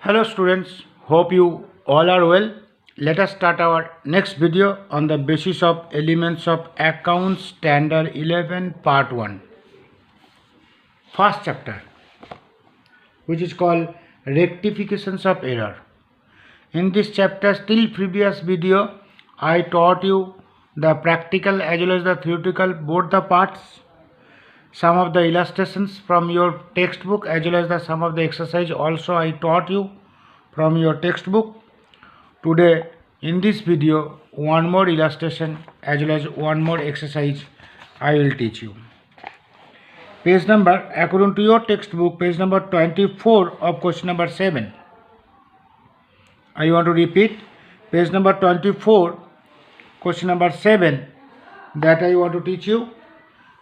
Hello students, hope you all are well. Let us start our next video on the basis of elements of accounts standard 11 part 1. First chapter, which is called rectifications of error. In this chapter, still previous video, I taught you the practical as well as the theoretical both the parts, some of the illustrations from your textbook as well as the some of the exercise also I taught you from your textbook. Today in this video one more illustration as well as one more exercise I will teach you. Page number, according to your textbook, page number 24 of question number 7. I want to repeat, page number 24, question number 7, that I want to teach you.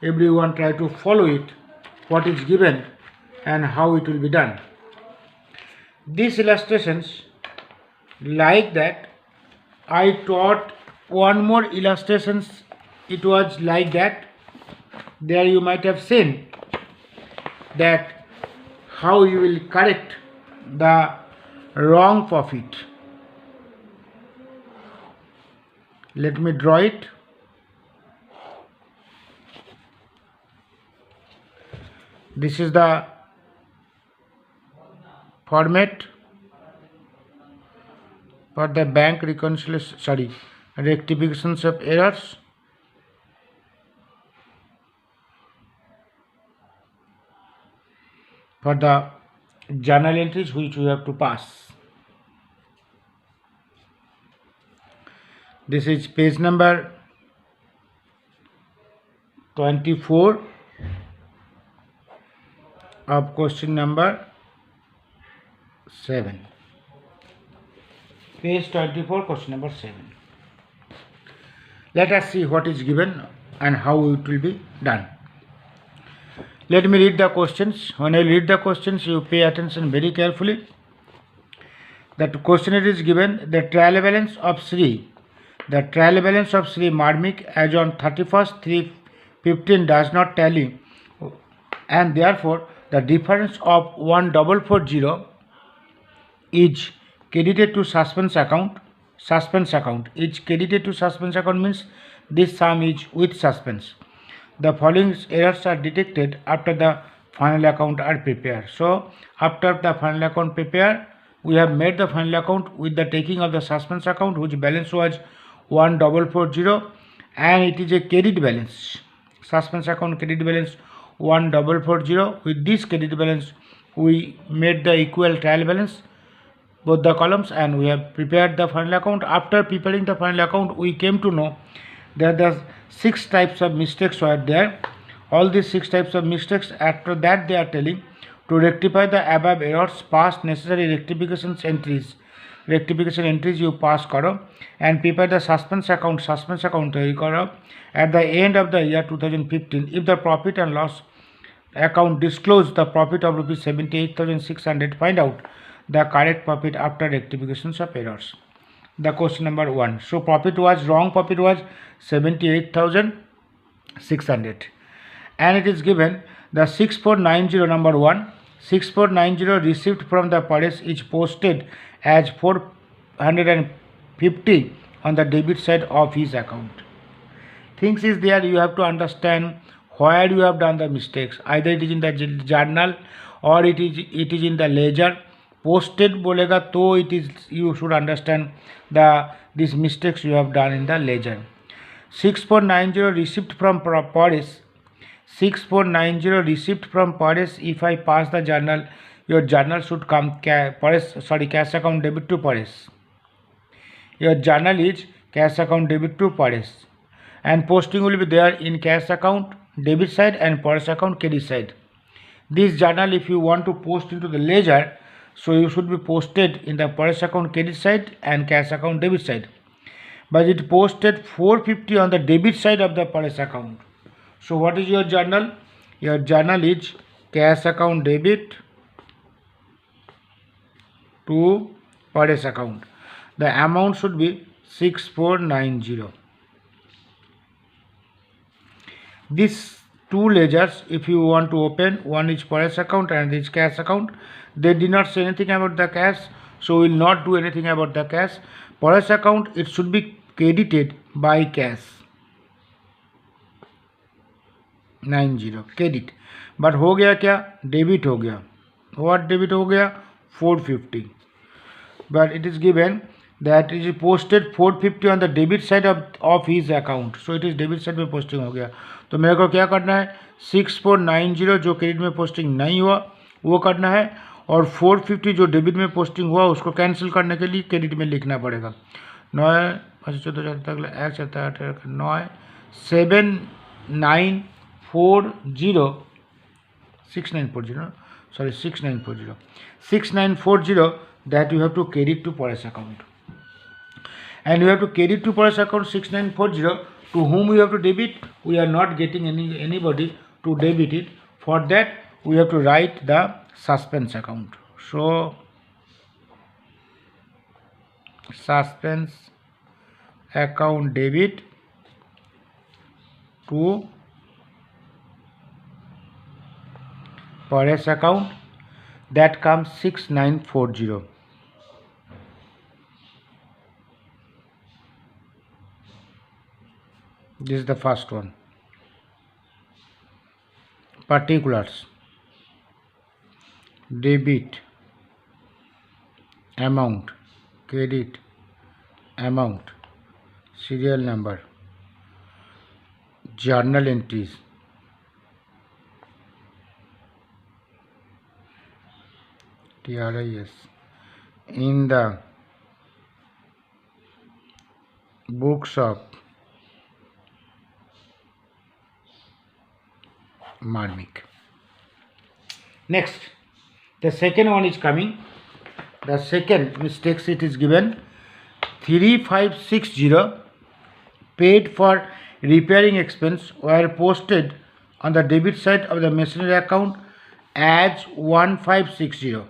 Everyone try to follow it, what is given and how it will be done. These illustrations, like that, I taught one more illustrations. It was like that. There you might have seen that how you will correct the wrong profit. Let me draw it. This is the format for the bank reconciliation, rectifications of errors. For the journal entries which we have to pass. This is page number 24 of question number 7. Page 24, question number 7. Let us see what is given and how it will be done. Let me read the questions. When I read the questions, you pay attention very carefully. The questionnaire is given the trial balance of Sri. The trial balance of Sri Marmik as on 31st 3/15 does not tally, and therefore the difference of 1440 is credited to suspense account. Suspense account is credited to suspense account means this sum is with suspense. The following errors are detected after the final account are prepared. So after the final account prepared, we have made the final account with the taking of the suspense account, which balance was 1440 and it is a credit balance. Suspense account credit balance 1440. With this credit balance we made the equal trial balance, both the columns, and we have prepared the final account. After preparing the final account, we came to know that the 6 types of mistakes were there. All these 6 types of mistakes, after that they are telling to rectify the above errors, pass necessary rectification entries you pass karo and prepare the suspense account तैयारी करो at the end of the year 2015. If the profit and loss account disclose the profit of rupees 78,600, find out the correct profit after rectifications of errors. The question number 1. So profit was wrong, profit was 78,600 and it is given the 6490 number 1. 6490 received from the Paresh is posted as 450 on the debit side of his account. Things is there, you have to understand where you have done the mistakes. Either it is in the journal or it is in the ledger. Posted bolega to it is, you should understand these mistakes you have done in the ledger. 6490 received from Paresh. 6490 received from Paresh. If I pass the journal, your journal should come cash account debit to Paresh. Your journal is cash account debit to Paresh, and posting will be there in cash account debit side and Paresh account credit side. This journal, if you want to post into the ledger, so you should be posted in the Paresh account credit side and cash account debit side. But it posted 450 on the debit side of the Paresh account. So what is your journal? Your journal is cash account debit to Paresh account. The amount should be 6490. This two ledgers if you want to open. One is Paresh account and this cash account. They did not say anything about the cash, so we will not do anything about the cash. Paresh account, it should be credited by cash 90 credit, but हो गया क्या, debit हो गया. What debit हो गया, 450, but it is given that is posted 450 on the debit side of his account, so it is debit side में posting हो गया. तो मेरे को क्या करना है, 6490 जो क्रेडिट में पोस्टिंग नहीं हुआ वो करना है, और 450 जो डेबिट में पोस्टिंग हुआ उसको कैंसिल करने के लिए क्रेडिट में लिखना पड़ेगा. 9 5 14 1 7 8 9 6940 6940 sorry 6940 that you have to credit to Paresh account, and you have to credit to Paresh account 6940. To whom we have to debit, we are not getting anybody to debit it. For that we have to write the suspense account. So suspense account debit to Paresh account, that comes 6940. This is the first one. Particulars: debit amount, credit amount, serial number, journal entries, TRIS, in the books of Marmik. Next, the second one is coming. The second mistake sheet is given 3560 paid for repairing expense were posted on the debit side of the machinery account as 1560.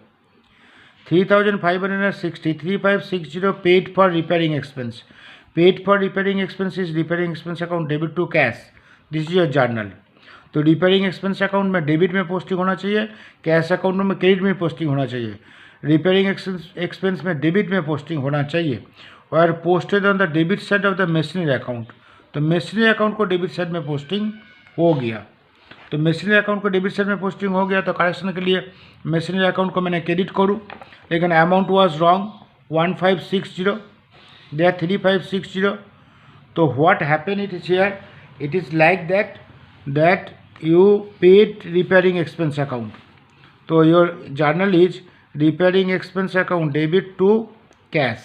3560 3560 paid for repairing expense. Paid for repairing expense is repairing expense account debit to cash. This is your journal. तो repairing expense account में debit में posting होना चाहिए, cash account में credit में posting होना चाहिए. Repairing expense में डेबिट में पोस्टिंग होना चाहिए, और posted on the debit side of the machinery account. तो मशीनरी अकाउंट को डेबिट साइड में पोस्टिंग हो गया. तो मशीनरी अकाउंट को डेबिट साइड में पोस्टिंग हो गया, तो करेक्शन के लिए मशीनरी अकाउंट को मैंने क्रेडिट करूँ, लेकिन amount was wrong 1560, they are 3560. तो what happen it is here, it is like that you paid repairing expense account. So your journal is repairing expense account debit to cash.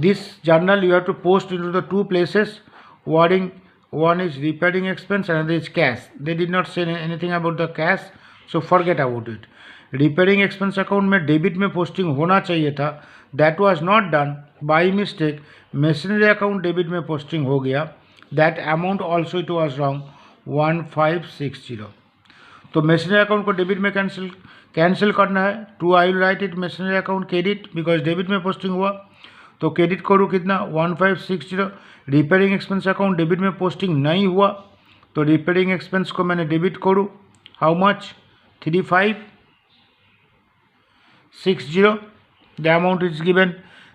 This journal you have to post into the two places. Wording, one is repairing expense, another is cash. They did not say anything about the cash, so forget about it. Repairing expense account में debit में posting होना चाहिए था, that was not done. by mistake machinery account debit में posting हो गया. That amount also it was wrong 1560. तो machinery account को डेबिट में कैंसिल करना है. To I will write it machinery account credit, because debit में पोस्टिंग हुआ. तो क्रेडिट करूँ कितना, 1560. रिपेयरिंग एक्सपेंस अकाउंट डेबिट में पोस्टिंग नहीं हुआ, तो रिपेयरिंग एक्सपेंस को मैंने डेबिट करूँ. How much, 3560. The amount is given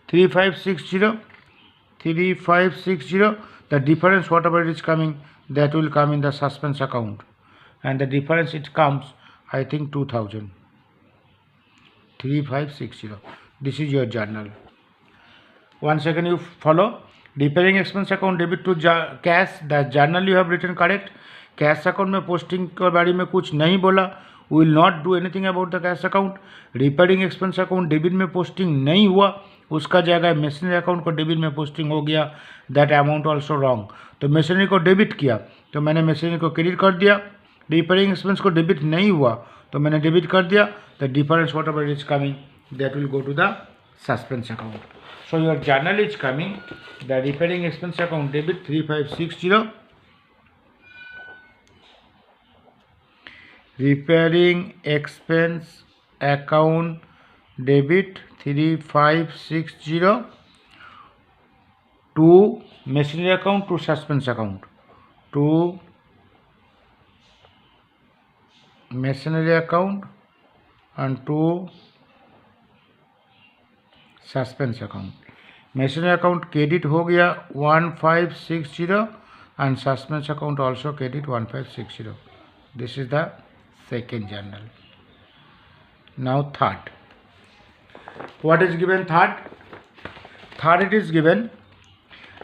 3560. 3560. The difference whatever it is coming, that will come in the suspense account, and the difference it comes, I think 2000. 3560. This is your journal. Once again you follow. Repairing expense account debit to cash. The journal you have written correct. Cash account में posting के बारे में कुछ नहीं बोला. We will not do anything about the cash account. Repairing expense account debit में posting नहीं हुआ, उसका जगह मशीनरी अकाउंट को डेबिट में पोस्टिंग हो गया. That amount also wrong. तो मशीनरी को डेबिट किया तो मैंने मशीनरी को क्रेडिट कर दिया. रिपेयरिंग एक्सपेंस को डेबिट नहीं हुआ तो मैंने डेबिट कर दिया. The difference whatever is coming that will go to the suspense account. So your journal is coming the repairing expense account debit 3560. Repairing expense account debit 3560 to machinery account to suspense account, to machinery account and 2 suspense account. Machinery account credit हो गया 1560 and suspense account also credit 1560. This is the second journal. Now third. What is given third? Third, it is given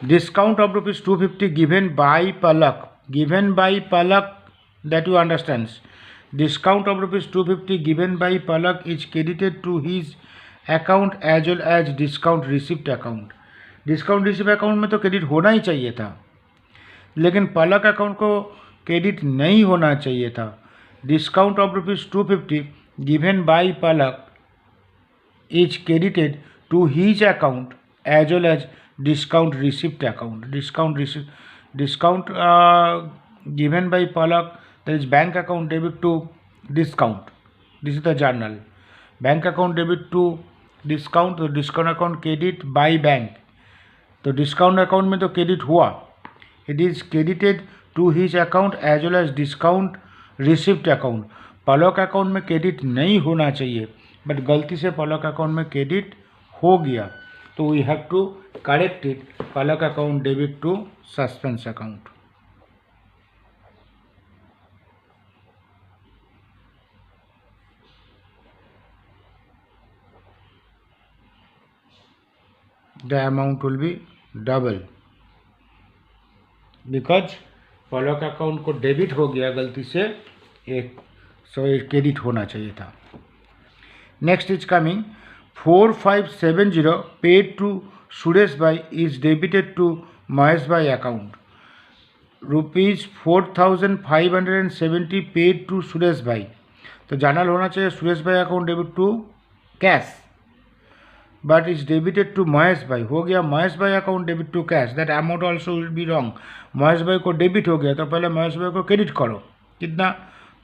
discount of rupees 250 given by Palak. Given by Palak, that you understand. Discount of rupees 250 given by Palak is credited to his account as well as discount receipt account. Discount receive account में तो credit होना ही चाहिए था, लेकिन पलक account को credit नहीं होना चाहिए था. Discount of rupees 250 given by Palak is credited to his account as well as discount receipt account. Discount given by Palak, that is bank account debit to discount. This is the journal. Bank account debit to discount, तो discount account credit by bank. तो discount account में तो credit हुआ. It is credited to his account as well as discount receipt account. Palak account में credit नहीं होना चाहिए, but गलती से पलक अकाउंट में क्रेडिट हो गया, तो we have to correct it. Palak account debit to suspense account. The amount will be double because Palak account को डेबिट हो गया गलती से, एक सो क्रेडिट होना चाहिए था. Next is coming 4570 paid to Suresh bhai is debited to Mahesh bhai account. Rupees 4570 paid to Suresh bhai. तो जर्नल होना चाहिए Suresh bhai account debit to cash, but is debited to Mahesh bhai. हो गया Mahesh bhai account debit to cash. That amount also will be wrong. Mahesh bhai को debit हो गया तो पहले महेश भाई को क्रेडिट करो. कितना?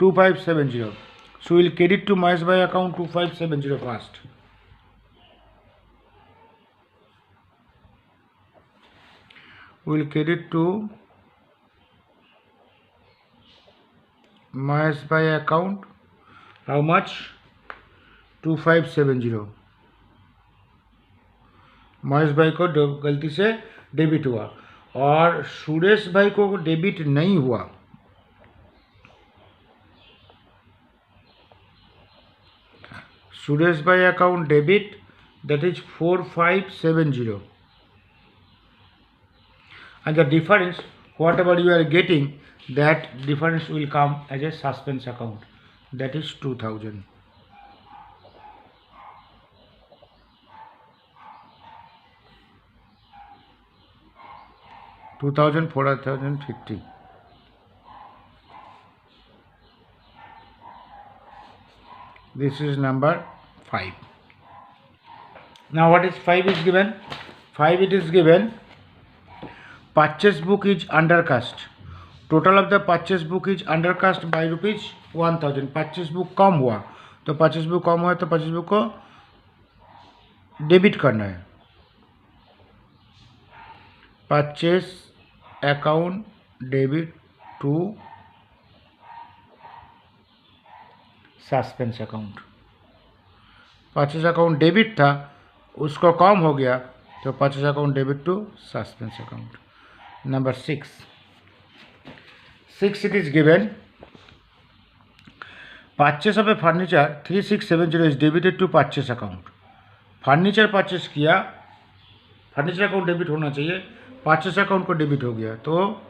2570. So will credit to Mahesh bhai account 2570 first. Will credit to Mahesh bhai account how much? 2570. Mahesh bhai को गलती से डेबिट हुआ और सुरेश भाई को डेबिट नहीं हुआ. Suresh bhai account debit, that is 4570, and the difference whatever you are getting, that difference will come as a suspense account, that is 2000. $2000, $4050. This is number 5. Now what is 5 is given? 5 it is given purchase book is undercast. Total of the purchase book is undercast by rupees 1000. Purchase book कम हुआ, तो purchase book कम हुआ तो purchase book को debit करना है. purchase account debit to suspense account. Purchase account debit था, उसको कम हो गया तो purchase account debit to suspense account. Number 6 it is given purchase of a furniture 3670 is debited to purchase account. Furniture purchase किया, furniture account debit होना चाहिए, purchase account को डेबिट हो गया, तो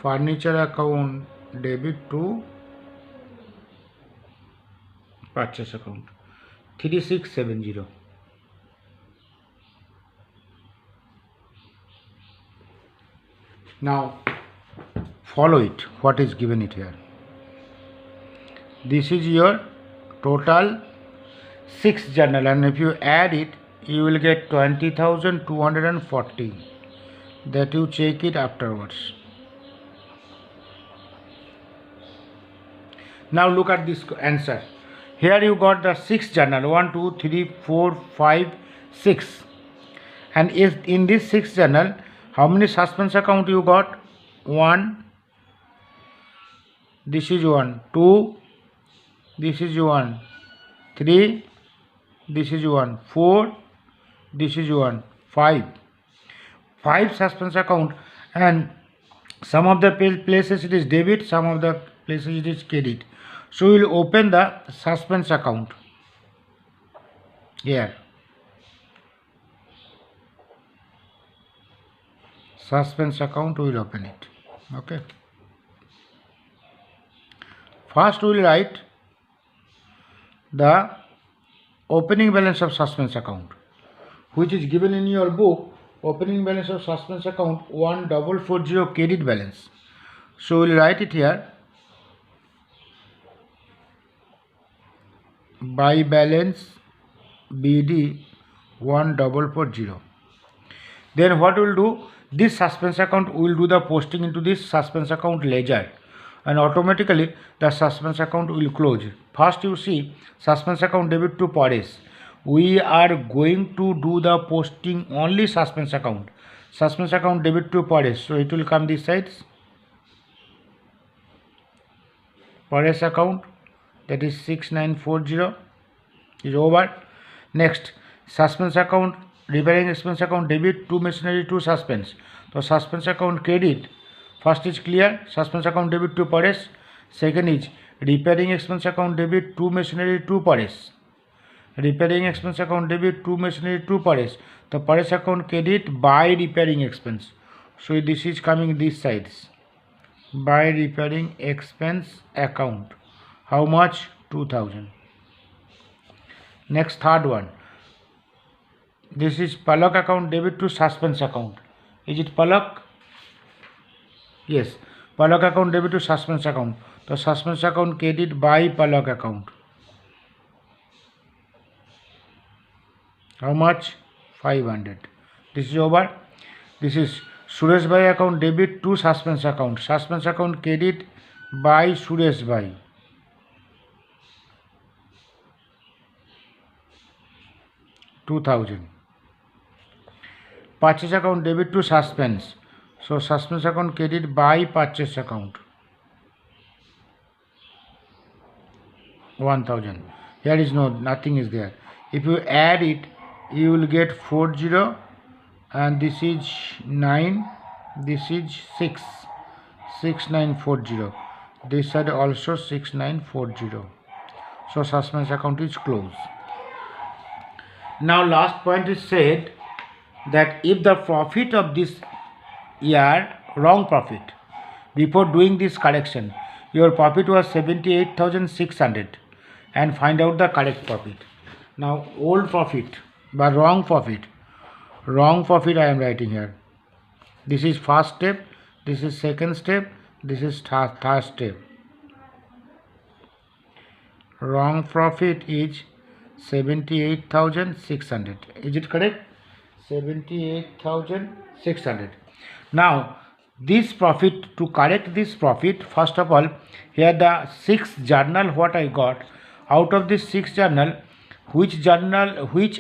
furniture account debit to purchase account 3670. Now follow it, what is given it here. This is your total 6 journal, and if you add it you will get 20,240. that you check it afterwards. Now look at this answer. Here you got the 6 journal, 1 2 3 4 5 6, and if in this 6 journal how many suspense account you got? 1 this is 1, 2, this is 1, 3, this is 1, 4, this is 1, 5. 5 suspense account, and some of the places it is debit, some of the places it is credit. So we will open the suspense account here. Suspense account, we will open it. Okay. First we will write the opening balance of suspense account, which is given in your book. Opening balance of suspense account 1440 credit balance. So we will write it here. By balance BD 1440. Then what we will do? This suspense account, we will do the posting into this suspense account ledger, and automatically the suspense account will close. First you see suspense account debit to Paresh. We are going to do the posting only suspense account. Suspense account debit to Paresh. So it will come this side. Paresh account, that is 6940 is over. Next, suspense account repairing expense account debit to machinery to suspense. So suspense account credit, first is clear, suspense account debit to Paresh. Second is repairing expense account debit to machinery to Paresh. Repairing expense account debit to machinery to Paresh. The Paresh account credit by repairing expense. So this is coming this sides. By repairing expense account. How much? 2000. Next, third one. This is Palak account debit to suspense account. Is it Palak? Yes. Palak account debit to suspense account. The suspense account credit by Palak account. How much? 500. This is over. This is Suresh Bhai account debit to suspense account. Suspense account credit by Suresh Bhai. $2000. Purchase account debit to suspense. So suspense account credit by purchase account. 1000. Here is nothing is there. If you add it, you will get 40, and this is 9, this is 6, 6940. This side also 6940. So suspense account is closed. Now last point is said that if the profit of this year, wrong profit, before doing this correction, your profit was 78,600, and find out the correct profit. Now old profit but wrong profit I am writing here. This is first step, this is second step, this is third step. Wrong profit is 78,600. Is it correct? 78,600. Now this profit, to correct this profit, first of all, here the 6th journal what I got. Out of this 6th journal, which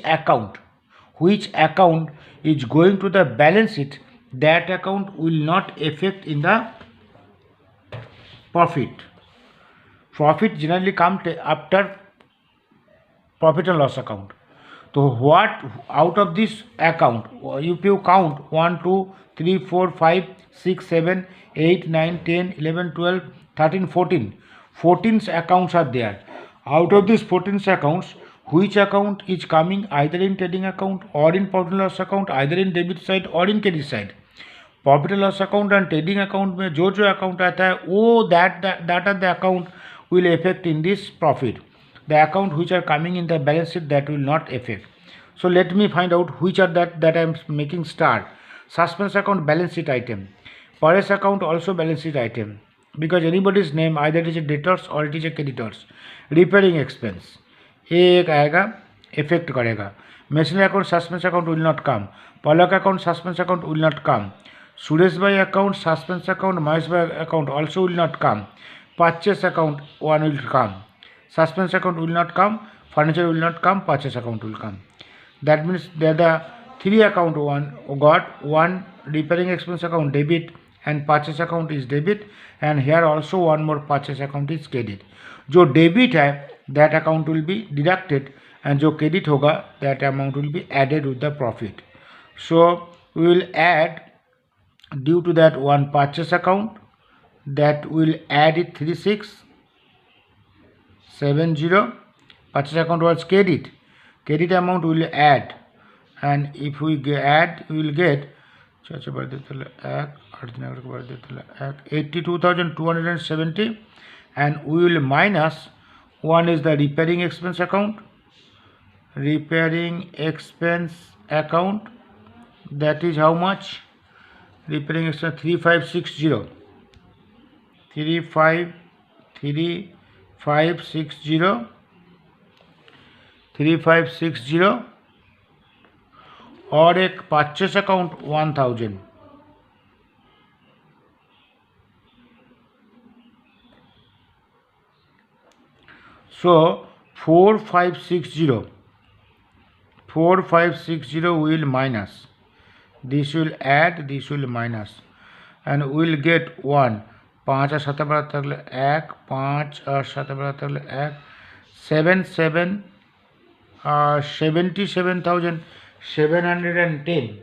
account is going to the balance sheet, that account will not affect in the profit. Profit generally comes after profit and loss account. So what out of this account, if you count 1, 2, 3, 4, 5, 6, 7, 8, 9, 10, 11, 12, 13, 14. 14 accounts are there. Out of these 14 accounts, which account is coming either in trading account or in profit and loss account, either in debit side or in credit side. Profit and loss account and trading account में जो account आता है वो that are the account will affect in this profit. The account which are coming in the balance sheet, that will not affect. So let me find out which are that I am making start. Suspense account balance sheet item. Paresh account also balance sheet item, because anybody's name either it is a debtors or it is a creditors. Repairing expense एक आएगा effect करेगा. Machinery account suspense account will not come. Palak account suspense account will not come. Suresh Bhai account suspense account, Mahesh Bhai account also will not come. Purchase account one will come. Suspense account will not come. Furniture will not come. Purchase account will come. That means there are the 3 account one got. One repairing expense account debit and purchase account is debit, and here also one more purchase account is credit. जो debit है that account will be deducted, and जो credit होगा that amount will be added with the profit. So we will add, due to that one purchase account, that will add it 3670. Purchase account was credit amount will add, and if we add we will get 82,270, and we will minus one is the repairing expense account. Repairing expense account, that is how much? Repairing expense 3560. 3560 और एक purchase account 1000. So 4560 will minus, this will add, this will minus, and we will get 1. 5 और 7 बड़ा तक 1, 5 और 7 बड़ा तक 1, 77,710.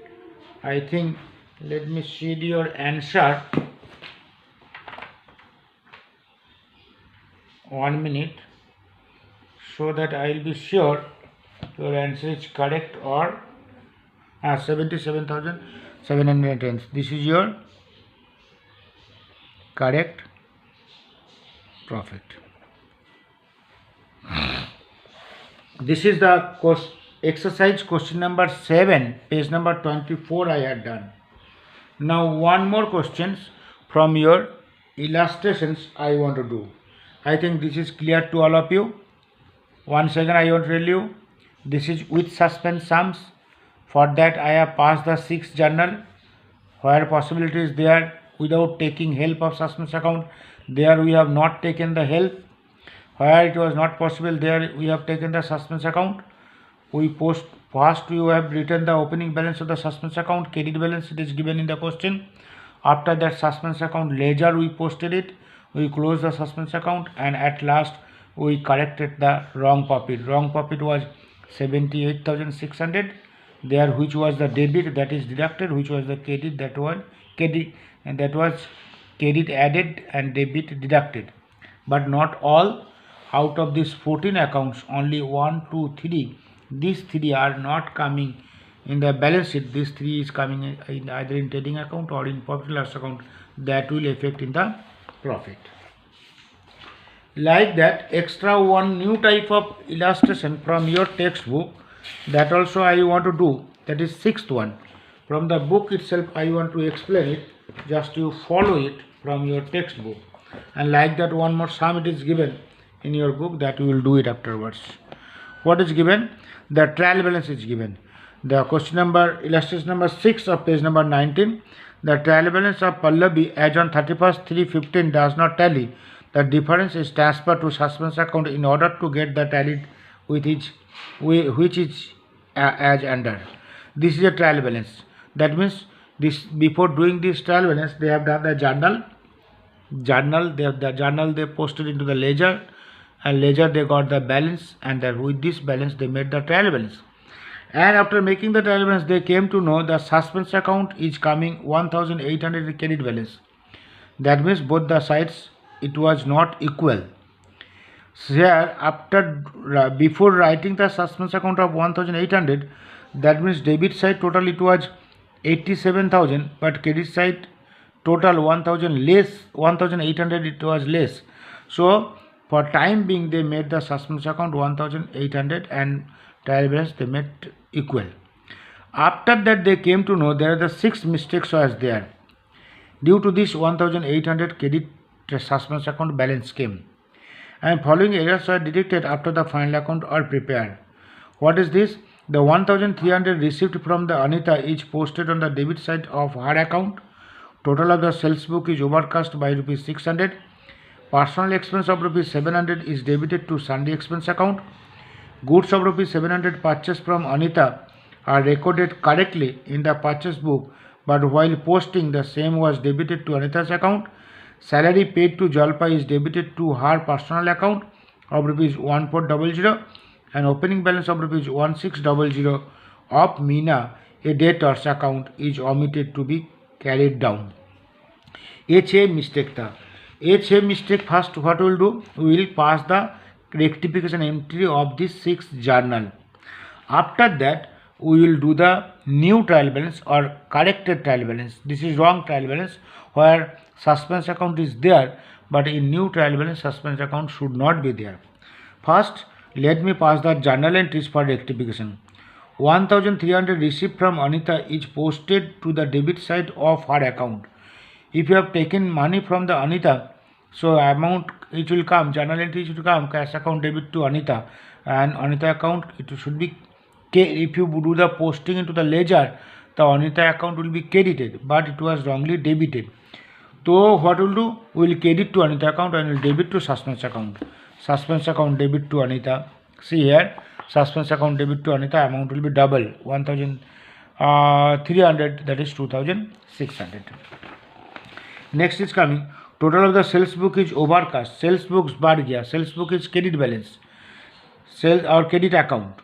I think, let me see your answer. 1 minute, so that I will be sure your answer is correct, or 77,710. This is your correct profit. This is the exercise question number 7, page number 24 I had done. Now one more questions from your illustrations I want to do. I think this is clear to all of you. Once again I want to tell you, this is with suspense sums. For that I have passed the 6th journal, where possibility is there without taking help of suspense account. There we have not taken the help. Where it was not possible, there we have taken the suspense account. First you have written the opening balance of the suspense account, credit balance, it is given in the question. After that suspense account ledger we posted it, we closed the suspense account, and at last we corrected the wrong profit. Wrong profit was 78,600 there, which was the debit, that is deducted, which was the credit, that was credit, and that was credit added and debit deducted. But not all. Out of these 14 accounts, only 1, 2, 3, these 3 are not coming in the balance sheet. These 3 is coming in either in trading account or in profit and loss account, that will affect in the profit. Like that, extra one new type of illustration from your textbook, that also I want to do, that is 6th one. From the book itself I want to explain it, just you follow it from your textbook. And like that, one more sum it is given in your book, that we will do it afterwards. What is given? The trial balance is given. The question number, illustration number 6 of page number 19. The trial balance of Pallavi as on 31st 3/15 does not tally. The difference is transferred to suspense account in order to get the tally with which is as under. This is a trial balance. That means this, before doing this trial balance, they have done the journal. They posted into the ledger, and ledger they got the balance, and with this balance they made the trial balance. And after making the trial balance, they came to know the suspense account is coming 1,800 credit balance. That means both the sides it was not equal. So here, before writing the suspense account of 1,800, that means debit side total it was 87,000, but credit side total 1,000 less, 1,800 it was less. So for time being they made the suspense account 1,800 and trial balance they made equal. After that they came to know there are the 6 mistakes was there. Due to this 1,800 credit suspense account balance came, and following errors were detected after the final account are prepared. What is this? The 1,300 received from the Anita is posted on the debit side of her account. Total of the sales book is overcast by rupees 600. Personal expense of rupees 700 is debited to Sunday expense account. Goods of rupees 700 purchased from Anita are recorded correctly in the purchase book, but while posting the same was debited to Anita's account. Salary paid to Jalpa is debited to her personal account of rupees 1400 and opening balance of rupees 1600 of Meena, a debtor's account, is omitted to be carried down. A mistake था. A mistake first what we will do? We will pass the rectification entry of this 6th journal. After that we will do the new trial balance or corrected trial balance. This is wrong trial balance where suspense account is there, but in new trial balance suspense account should not be there. First, let me pass the journal entries for rectification. 1300 received from Anita is posted to the debit side of her account. If you have taken money from the Anita, so amount it will come, journal entry should come, cash account debit to Anita, and Anita account it should be, if you do the posting into the ledger, the Anita account will be credited, but it was wrongly debited. So what we will do? We will credit to Anita account and will debit to suspense account. Suspense account debit to Anita. See here, suspense account debit to Anita, amount will be double, 1300, that is 2600. Next is coming, total of the sales book is overcast. Sales books बढ़ गया. Sales book is credit balance. Sales or credit account.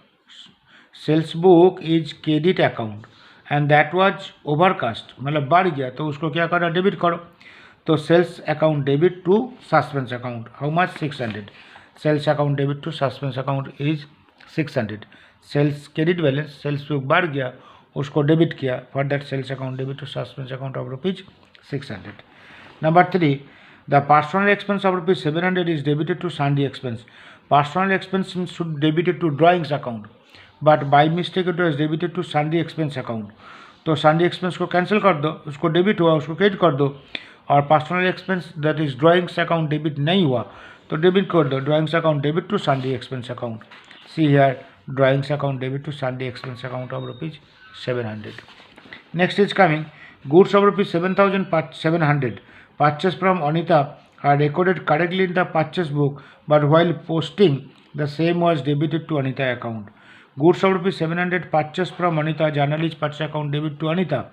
Sales book is credit account and that was overcast. मतलब बढ़ गया तो उसको क्या करना, debit करो. तो sales account debit to suspense account. How much? 600. Sales account debit to suspense account is 600. Sales credit balance, sales book बढ़ गया उसको डेबिट किया, for that sales account debit to suspense account of rupees 600. Number 3, the personal expense of rupees 700 is debited to Sunday expense. Personal expense should debited to drawings account, but by mistake it was debited to Sunday expense account. तो Sunday expense को cancel कर दो, उसको debit हुआ उसको credit कर दो, और personal expense that is drawings account debit नहीं हुआ तो डेबिट कर दो, drawings account debit to Sunday expense account. See here, drawings account debit to Sunday expense account of rupees 700. Next is coming, goods of rupees 7700 purchased from Anita are recorded correctly in the purchase book, but while posting the same was debited to Anita account. Goods of rupees 700 purchased from Anita, journal is purchase account debit to Anita.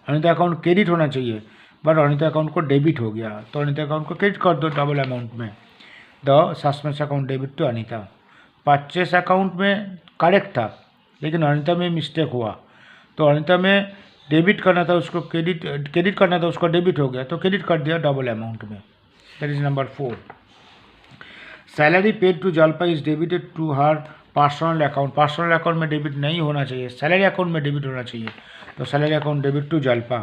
Anita account credit होना चाहिए, but Anita account को debit हो गया तो Anita account को credit कर दो double amount में. The suspense account debit to Anita. Purchase account में करेक्ट था लेकिन अनिता में मिस्टेक हुआ तो अनिता में डेबिट करना था उसको क्रेडिट करना था उसको डेबिट हो गया तो क्रेडिट कर दिया डबल अमाउंट में. That is number 4. Salary paid to Jalpa is debited to her personal account. Personal account में डेबिट नहीं होना चाहिए, सैलरी अकाउंट में डेबिट होना चाहिए. तो salary account debit to Jalpa,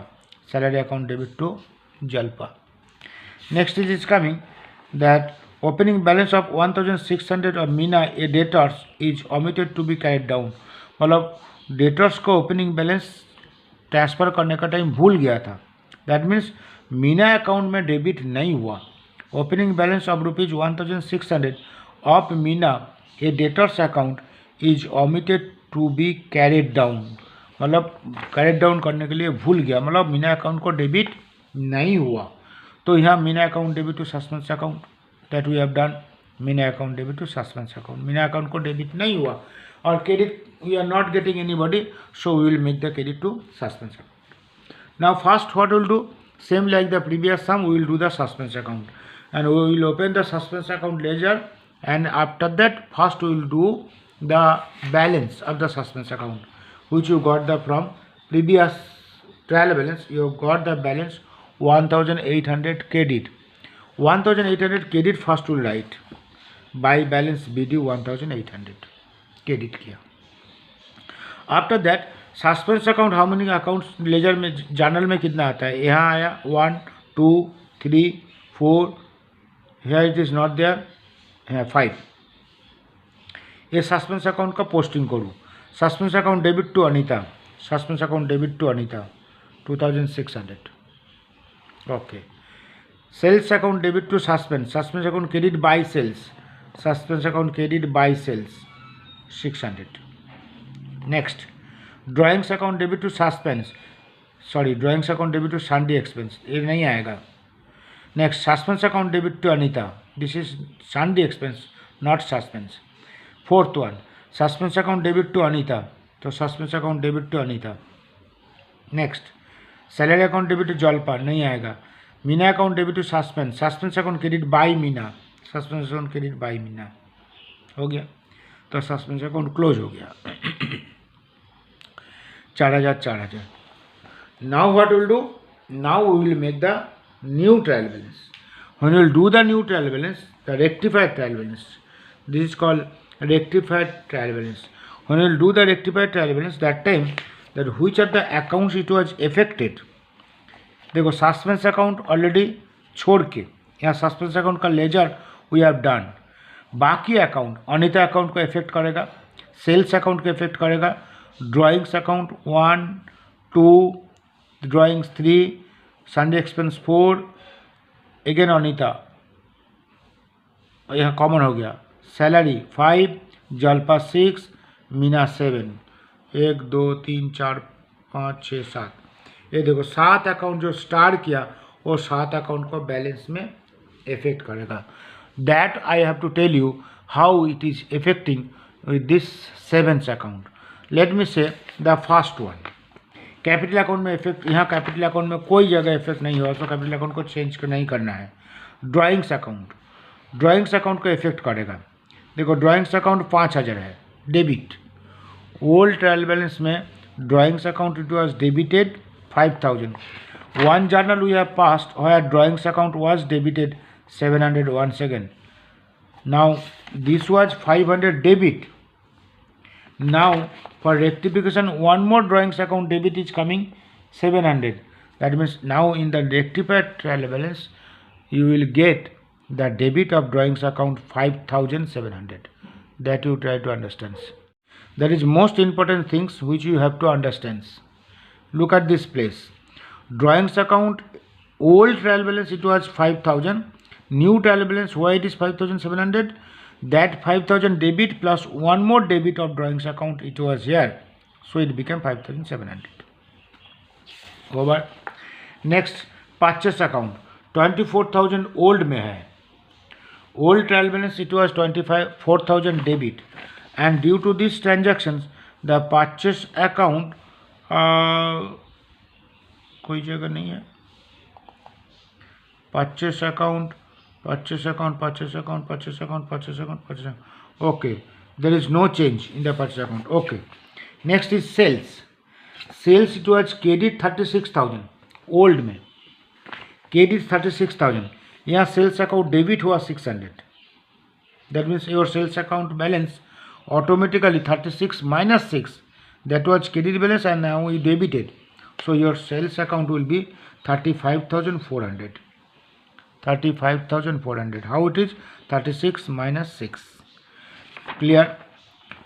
salary account debit to Jalpa. Next is coming that opening balance of 1600 of Meena a debtors is omitted to be carried down. मतलब debtors को ओपनिंग बैलेंस ट्रांसफ़र करने का time भूल गया था. दैट मीन्स मीना अकाउंट में debit नहीं हुआ. Opening balance of rupees 1600 of Meena a debtors account is omitted to be carried down. मतलब कैरिड डाउन करने के लिए भूल गया, मतलब मीना अकाउंट को डेबिट नहीं हुआ. तो यहाँ Meena account debit to suspense account that we have done. Meena account debit to suspense account. Meena account को डेबिट नहीं हुआ और credit we are not getting anybody, so we will make the credit to suspense account. Now first what we will do, same like the previous sum, we will do the suspense account and we will open the suspense account ledger, and after that first we will do the balance of the suspense account which you got the from previous trial balance. You got the balance 1800 credit. 1800 credit first we will write by balance BD 1800 credit किया. After that suspense account, how many accounts ledger में journal में कितना आता है, यहाँ आया 1 2 3 4, here it is not there, है 5. ये सस्पेंस अकाउंट का पोस्टिंग करूँ. Suspense account debit to Anita, suspense account debit to Anita 2600. Okay. Sales account debit to suspense, suspense account credit by sales, suspense account credit by sales 600. Next, drawings account debit to suspense, sorry drawings account debit to Sunday expense, ये नहीं आएगा. Next, suspense account debit to Anita, this is Sunday expense not suspense. 4th one, suspense account debit to Anita, तो suspense account debit to Anita. Next salary account debit to Jalpa नहीं आएगा। Meena account debit to suspense, suspense account credit by Meena, suspense account credit by Meena हो गया, तो suspense account close हो गया। 4000 4000। Now what will do, now we will make the new trial balance. When will do the new trial balance, the rectified trial balance, this is called rectified trial balance. When we will do the rectified trial balance, that time that which are the accounts it was affected, देखो suspense account already छोड़ के यहाँ suspense account का laser we have done, बाकी account Anita account को effect करेगा, sales account को effect करेगा, drawings account 1 2, drawings 3, Sunday expense 4, again Anita यहाँ कॉमन हो गया, सैलरी 5, जल्पा 6, मीना 7, 1 2 3 4 5 6 7, ये देखो 7 अकाउंट जो स्टार्ट किया वो 7 अकाउंट को बैलेंस में इफेक्ट करेगा। That I have to tell you how it is effecting with this 7th account. Let me say the first one, capital account में इफेक्ट, यहाँ कैपिटल अकाउंट में कोई जगह इफेक्ट नहीं हुआ, तो कैपिटल अकाउंट को चेंज नहीं करना है। ड्राइंग्स अकाउंट, ड्राइंग्स अकाउंट को इफेक्ट करेगा। देखो ड्राइंग्स अकाउंट 5000 है डेबिट, ओल्ड ट्रायल बैलेंस में drawings account it was debited 5000, one journal we have passed where drawings account was debited 700 once again. Now this was 500 debit. Now for rectification one more drawings account debit is coming 700. That means now in the rectified trial balance you will get the debit of drawings account 5700. That you try to understand. That is most important things which you have to understand. Look at this place. Drawings account old trial balance it was 5000, new trial balance why it is 5700, that 5000 debit plus one more debit of drawings account it was here, so it became 5700. Over. Next purchase account 24000 old में है, old trial balance it was 4000 debit, and due to these transactions the purchase account कोई जगह नहीं है, purchase account, okay, there is no change in the purchase account. Okay, next is sales. Sales it was credit 36000 old में, credit 36000, यहाँ sales account debit हुआ 600. That means your sales account balance automatically 36 minus 6, that was credit balance and now we debited, so your sales account will be 35400. 35400. How it is? 36 minus 6. Clear?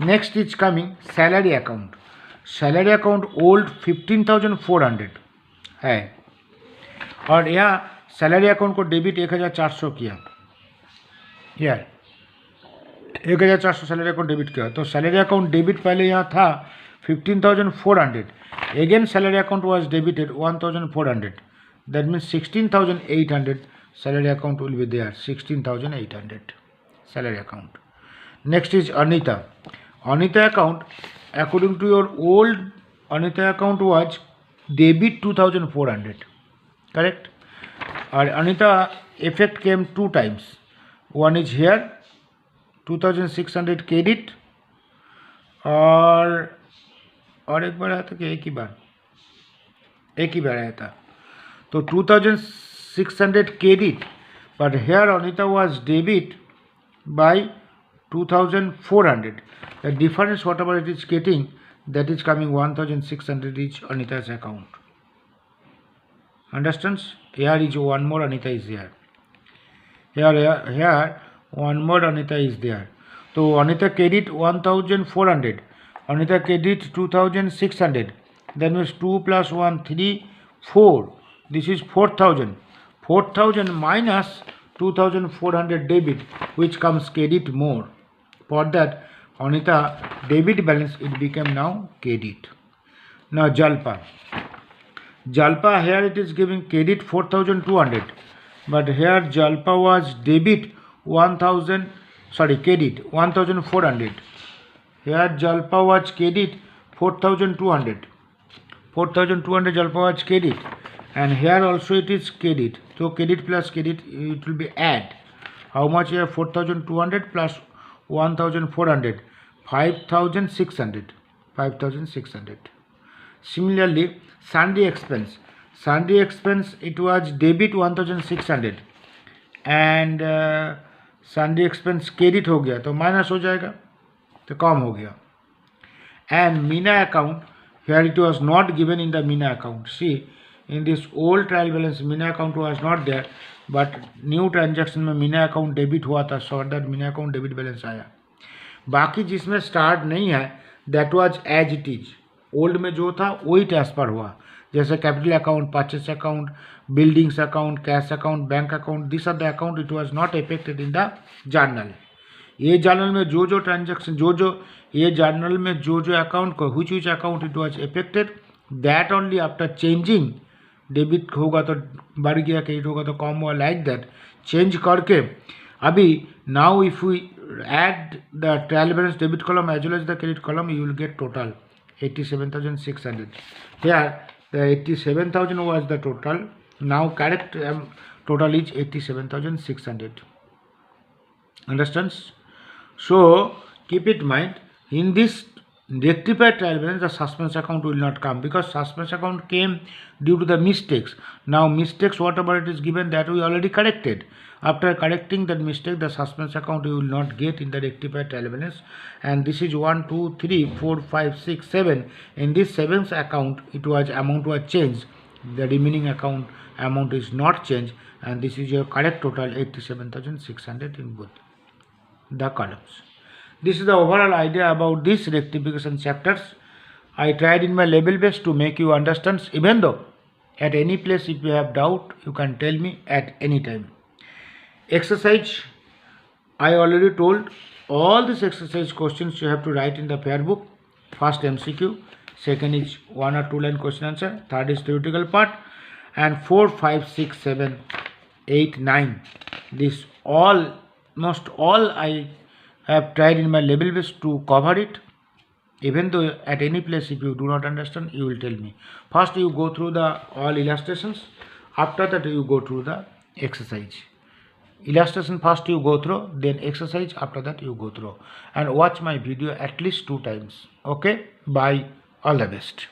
Next is coming salary account. Salary account old 15400 है, और यहाँ salary account को debit 1400 किया, यार 1400 salary account debit किया, तो salary account debit पहले यहाँ था 15400, again salary account was debited 1400, that means 16800 salary account will be there, 16800 salary account. Next is Anita. Anita account, according to your old Anita account was debit 2400, correct? And Anita effect came 2 times. One is here 2600 credit, और एक बार आया था कि एक ही बार आया था, तो 2600 credit, but here Anita was debit by 2400. The difference whatever it is getting, that is coming 1600 each Anita's account. Understands? Here is one more Anita is there. Here one more Anita is there. So Anita credit 1400, Anita credit 2600. That means 2 plus 1 3 4. This is 4000. 4000 minus 2400 debit, which comes credit more. For that Anita debit balance it became now credit. Now Jalpa here it is giving credit 4200, but here Jalpa was debit credit 1400. Here Jalpa was credit 4200. 4200 jalpawaj credit, and here also it is credit. So credit plus credit, it will be add. How much here? 4200 plus 1400, 5600. 5600. Similarly, sundry expense. Sundry expense, it was debit 1600 and sundry expense credit हो गया तो minus हो जाएगा, तो कम हो गया. And Mina account, here it was not given in the Mina account. See, in this old trial balance Mina account was not there, but new transaction में Mina account debit हुआ था, so that Mina account debit balance आया. बाकी जिसमें start नहीं है that was as it is. Old में जो था वही ट्रांसफर हुआ, जैसे capital account, purchase account, buildings account, cash account, bank account, this are the account it was not affected in the journal. ये जर्नल में जो जो ट्रांजेक्शन ये जर्नल में जो अकाउंट को which account it was affected, that only after changing, debit होगा तो बढ़ गया, क्रेडिट होगा तो कम हुआ, लाइक दैट चेंज करके. अभी now if we add the trial balance debit column as well as the credit column, you will get total 87,600. Here the 87,000 was the total. Now correct total is 87,600. Understands? So keep it mind, in this rectified trial balance the suspense account will not come, because suspense account came due to the mistakes. Now mistakes whatever it is given, that we already corrected. After correcting that mistake, the suspense account you will not get in the rectified trial balance. And this is 1 2 3 4 5 6 7. In this 7th account it was amount was changed, the remaining account amount is not changed, and this is your correct total 87,600 in both the columns. This is the overall idea about this rectification chapters. I tried in my level best to make you understand. Even though at any place if you have doubt, you can tell me at any time. Exercise, I already told, all these exercise questions you have to write in the pair book. First MCQ, second is 1 or 2 line question answer, third is theoretical part, and 4 5 6 7 8 9, this almost all I have tried in my level best to cover it. Even though at any place if you do not understand, you will tell me. First you go through the all illustrations, after that you go through the exercise. Illustration first you go through, then exercise after that you go through, and watch my video at least 2 times. Okay, bye, all the best.